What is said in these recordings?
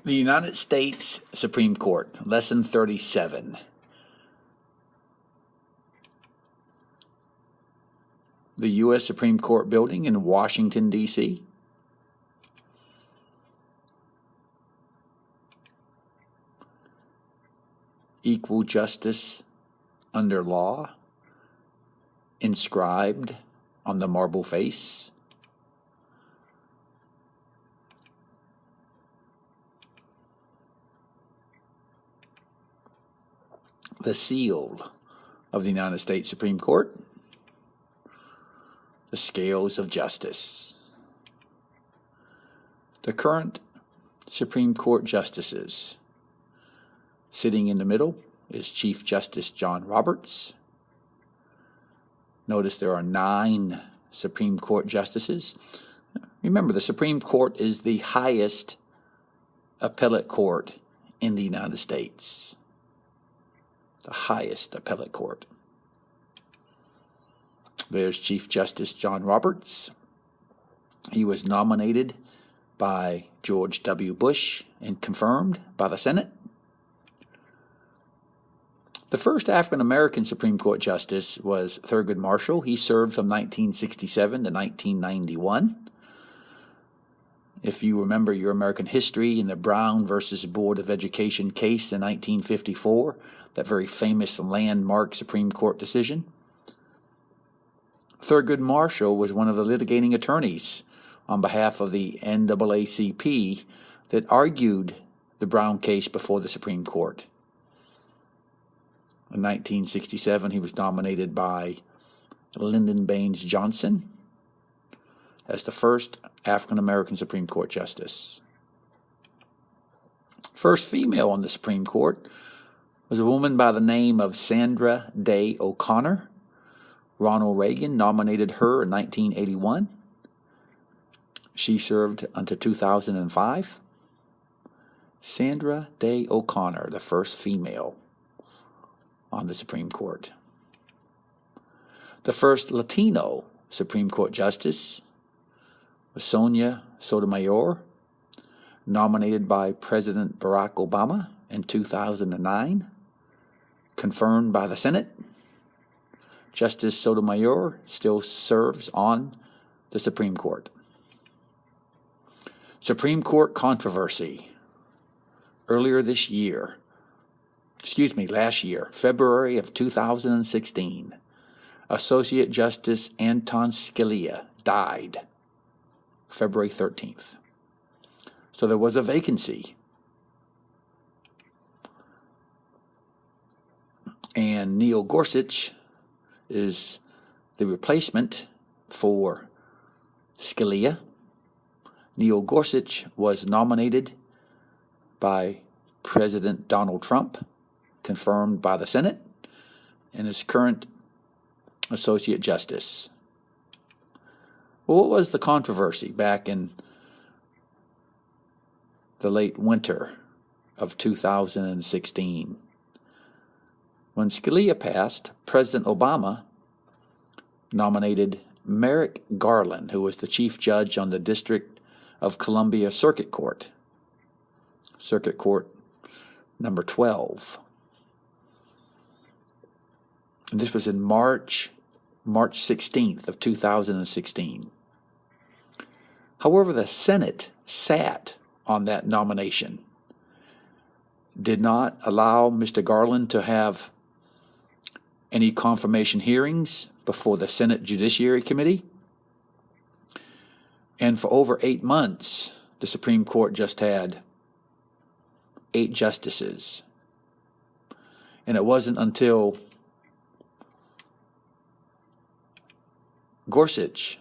The United States Supreme Court, Lesson 37. The U.S. Supreme Court building in Washington, D.C. Equal justice under law, inscribed on the marble face. The seal of the United States Supreme Court. The scales of justice. The current Supreme Court justices. Sitting in the middle is Chief Justice John Roberts. Notice there are 9 Supreme Court justices. Remember, the Supreme Court is the highest appellate court in the United States. The highest appellate court. There's Chief Justice John Roberts. He was nominated by George W. Bush and confirmed by the Senate. The first African-American Supreme Court justice was Thurgood Marshall. He served from 1967 to 1991. If you remember your American history in the Brown versus Board of Education case in 1954, that very famous landmark Supreme Court decision, Thurgood Marshall was one of the litigating attorneys on behalf of the NAACP that argued the Brown case before the Supreme Court. In 1967, he was nominated by Lyndon Baines Johnson as the first African-American Supreme Court justice. First female on the Supreme Court was a woman by the name of Sandra Day O'Connor. Ronald Reagan nominated her in 1981. She served until 2005. Sandra Day O'Connor, the first female on the Supreme Court. The first Latino Supreme Court justice was Sonia Sotomayor, nominated by President Barack Obama in 2009, confirmed by the Senate. Justice Sotomayor still serves on the Supreme Court. Supreme Court controversy. Last year, February of 2016, Associate Justice Anton Scalia died February 13th. So there was a vacancy. And Neil Gorsuch is the replacement for Scalia. Neil Gorsuch was nominated by President Donald Trump, confirmed by the Senate, and is current Associate Justice. Well, what was the controversy back in the late winter of 2016? When Scalia passed, President Obama nominated Merrick Garland, who was the chief judge on the District of Columbia Circuit Court number 12. And this was in March 16th of 2016. However, the Senate sat on that nomination, did not allow Mr. Garland to have any confirmation hearings before the Senate Judiciary Committee. And for over 8 months, the Supreme Court just had 8 justices. And it wasn't until Gorsuch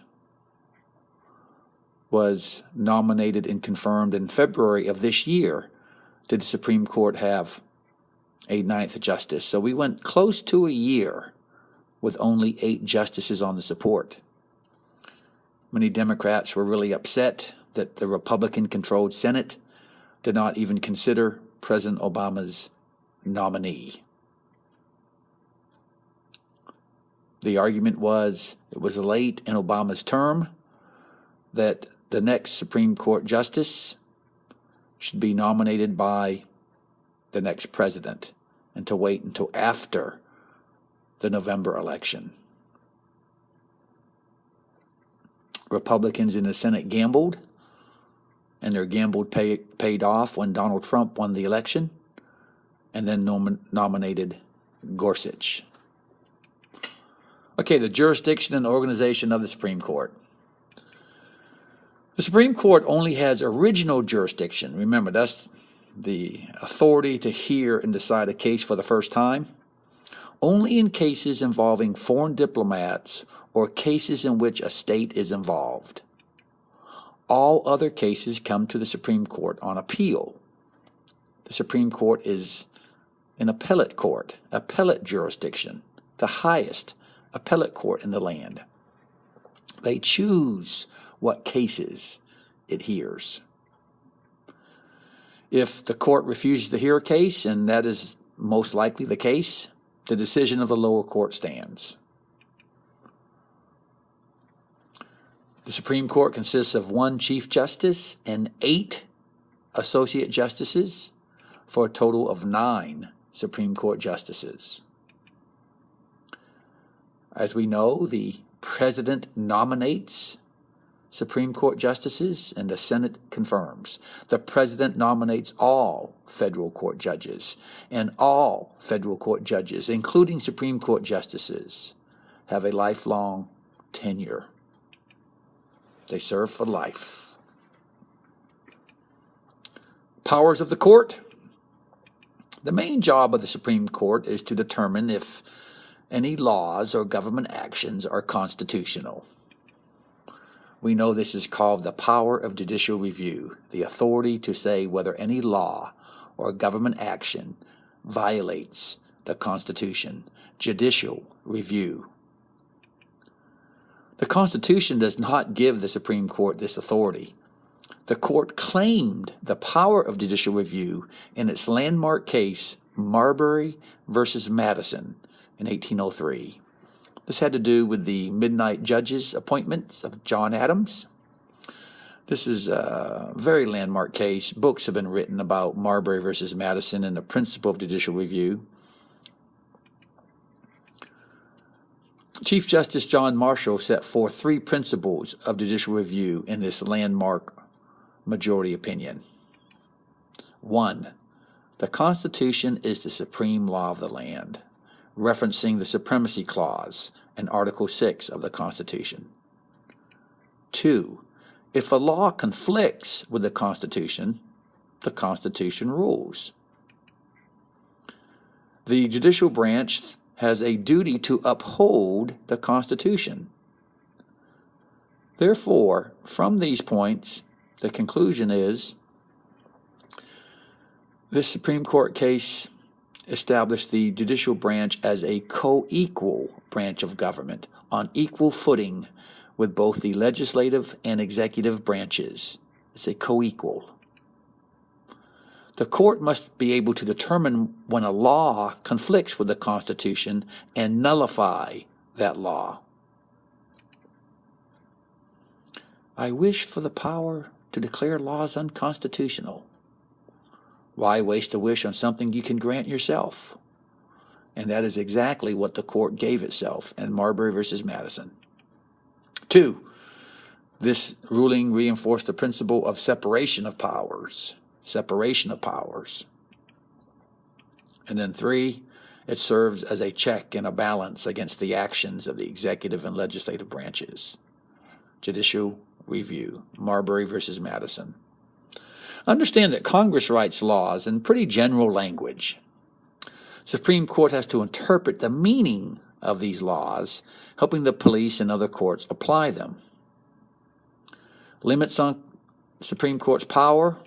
was nominated and confirmed in February of this year did the Supreme Court have a 9th justice. So we went close to a year with only 8 justices on the support. Many Democrats were really upset that the Republican-controlled Senate did not even consider President Obama's nominee. The argument was it was late in Obama's term, that the next Supreme Court justice should be nominated by the next president and to wait until after the November election. Republicans in the Senate gambled, and their gamble paid off when Donald Trump won the election and then nominated Gorsuch. Okay, the jurisdiction and organization of the Supreme Court. The Supreme Court only has original jurisdiction. Remember, that's the authority to hear and decide a case for the first time, only in cases involving foreign diplomats or cases in which a state is involved. All other cases come to the Supreme Court on appeal. The Supreme Court is an appellate court, appellate jurisdiction, the highest appellate court in the land. They choose what cases it hears. If the court refuses to hear a case, and that is most likely the case, the decision of the lower court stands. The Supreme Court consists of 1 Chief Justice and 8 Associate Justices for a total of 9 Supreme Court Justices. As we know, the President nominates Supreme Court Justices and the Senate confirms. The President nominates all federal court judges, and all federal court judges, including Supreme Court Justices, have a lifelong tenure. They serve for life. Powers of the court. The main job of the Supreme Court is to determine if any laws or government actions are constitutional. We know this is called the power of judicial review, the authority to say whether any law or government action violates the Constitution. Judicial review. The Constitution does not give the Supreme Court this authority. The court claimed the power of judicial review in its landmark case, Marbury versus Madison, in 1803. This had to do with the midnight judges appointments of John Adams. This is a very landmark case. Books have been written about Marbury versus Madison and the principle of judicial review. Chief Justice John Marshall set forth 3 principles of judicial review in this landmark majority opinion. 1. The Constitution is the supreme law of the land, referencing the Supremacy Clause in Article 6 of the Constitution. 2. If a law conflicts with the Constitution rules. The judicial branch has a duty to uphold the Constitution. Therefore, from these points, the conclusion is this Supreme Court case established the judicial branch as a co-equal branch of government on equal footing with both the legislative and executive branches. It's a co-equal. The court must be able to determine when a law conflicts with the Constitution and nullify that law. I wish for the power to declare laws unconstitutional. Why waste a wish on something you can grant yourself? And that is exactly what the court gave itself in Marbury versus Madison. 2. This ruling reinforced the principle of separation of powers. Separation of powers. And then 3, it serves as a check and a balance against the actions of the executive and legislative branches. Judicial review. Marbury versus Madison. Understand that Congress writes laws in pretty general language. Supreme Court has to interpret the meaning of these laws, helping the police and other courts apply them. Limits on Supreme Court's power.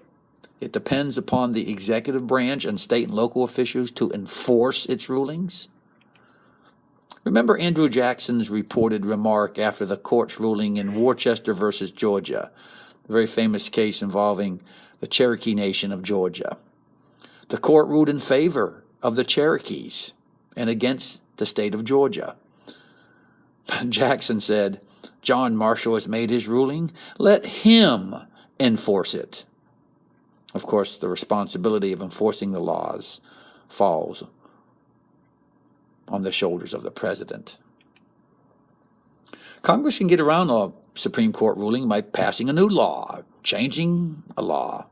It depends upon the executive branch and state and local officials to enforce its rulings. Remember Andrew Jackson's reported remark after the court's ruling in Worcester versus Georgia, a very famous case involving the Cherokee Nation of Georgia. The court ruled in favor of the Cherokees and against the state of Georgia. Jackson said, John Marshall has made his ruling. Let him enforce it. Of course, the responsibility of enforcing the laws falls on the shoulders of the president. Congress can get around a Supreme Court ruling by passing a new law, changing a law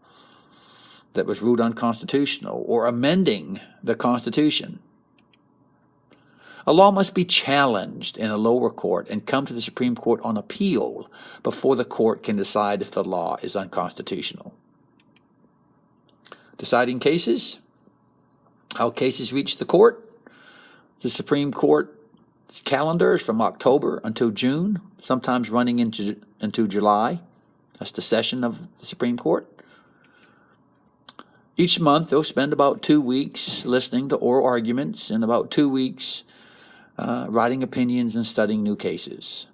that was ruled unconstitutional, or amending the Constitution. A law must be challenged in a lower court and come to the Supreme Court on appeal before the court can decide if the law is unconstitutional. Deciding cases, how cases reach the court. The Supreme Court's calendar is from October until June, sometimes running into July. That's the session of the Supreme Court. Each month, they'll spend about 2 weeks listening to oral arguments and about 2 weeks writing opinions and studying new cases.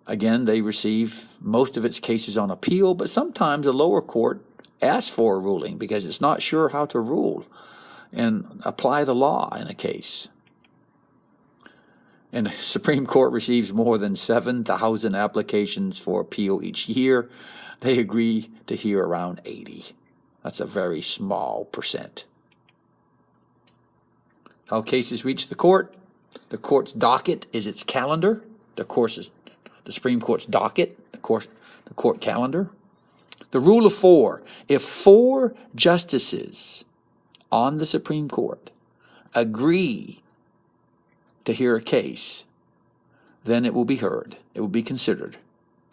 Again, they receive most of its cases on appeal, but sometimes the lower court asks for a ruling because it's not sure how to rule and apply the law in a case. And the Supreme Court receives more than 7,000 applications for appeal each year. They agree to hear around 80. That's a very small percent. How cases reach the court. The court's docket is its calendar. The Supreme Court's docket, the court calendar. The rule of 4. If 4 justices on the Supreme Court agree to hear a case, then it will be heard. It will be considered.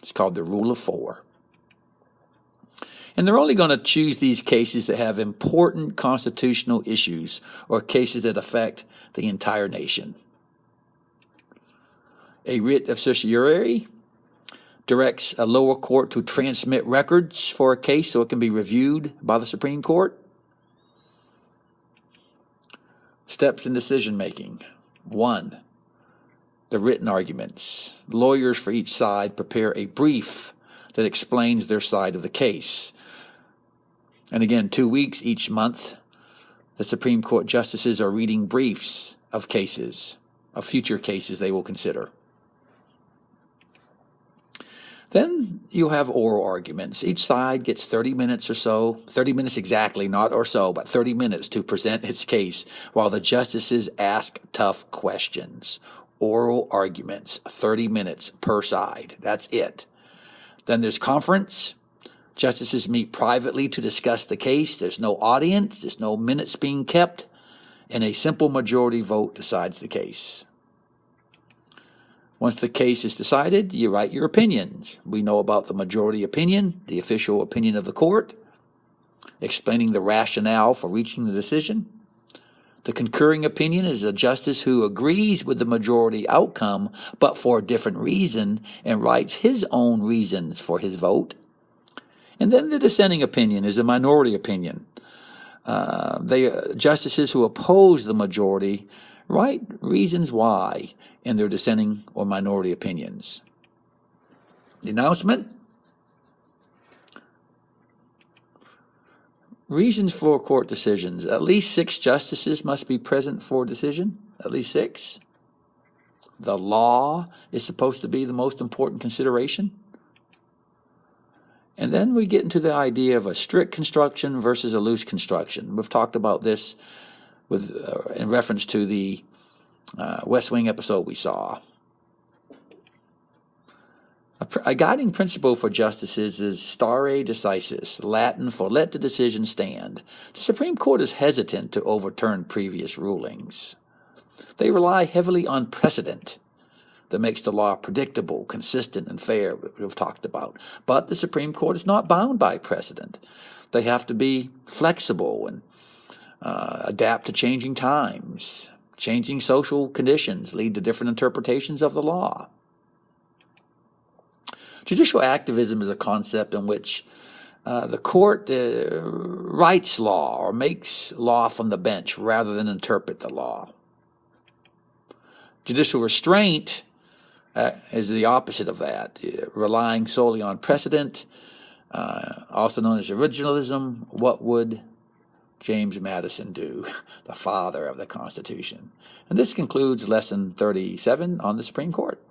It's called the rule of 4. And they're only going to choose these cases that have important constitutional issues or cases that affect the entire nation. A writ of certiorari directs a lower court to transmit records for a case so it can be reviewed by the Supreme Court. Steps in decision making. 1. The written arguments. Lawyers for each side prepare a brief that explains their side of the case. And again, 2 weeks each month, the Supreme Court justices are reading briefs of cases, of future cases they will consider. Then you'll have oral arguments. Each side gets 30 minutes or so, 30 minutes exactly, not or so, but 30 minutes to present its case while the justices ask tough questions. Oral arguments, 30 minutes per side. That's it. Then there's conference. Justices meet privately to discuss the case. There's no audience. There's no minutes being kept. And a simple majority vote decides the case. Once the case is decided, you write your opinions. We know about the majority opinion, the official opinion of the court, explaining the rationale for reaching the decision. The concurring opinion is a justice who agrees with the majority outcome, but for a different reason, and writes his own reasons for his vote. And then the dissenting opinion is a minority opinion. Justices who oppose the majority write reasons why in their dissenting or minority opinions. The announcement. Reasons for court decisions. At least 6 justices must be present for a decision. At least 6. The law is supposed to be the most important consideration. And then we get into the idea of a strict construction versus a loose construction. We've talked about this in reference to the West Wing episode we saw. A guiding principle for justices is stare decisis, Latin for let the decision stand. The Supreme Court is hesitant to overturn previous rulings. They rely heavily on precedent that makes the law predictable, consistent, and fair, we've talked about. But the Supreme Court is not bound by precedent. They have to be flexible and adapt to changing times. Changing social conditions lead to different interpretations of the law. Judicial activism is a concept in which the court writes law or makes law from the bench rather than interpret the law. Judicial restraint is the opposite of that, relying solely on precedent, also known as originalism. What would James Madison do, the father of the Constitution? And this concludes Lesson 37 on the Supreme Court.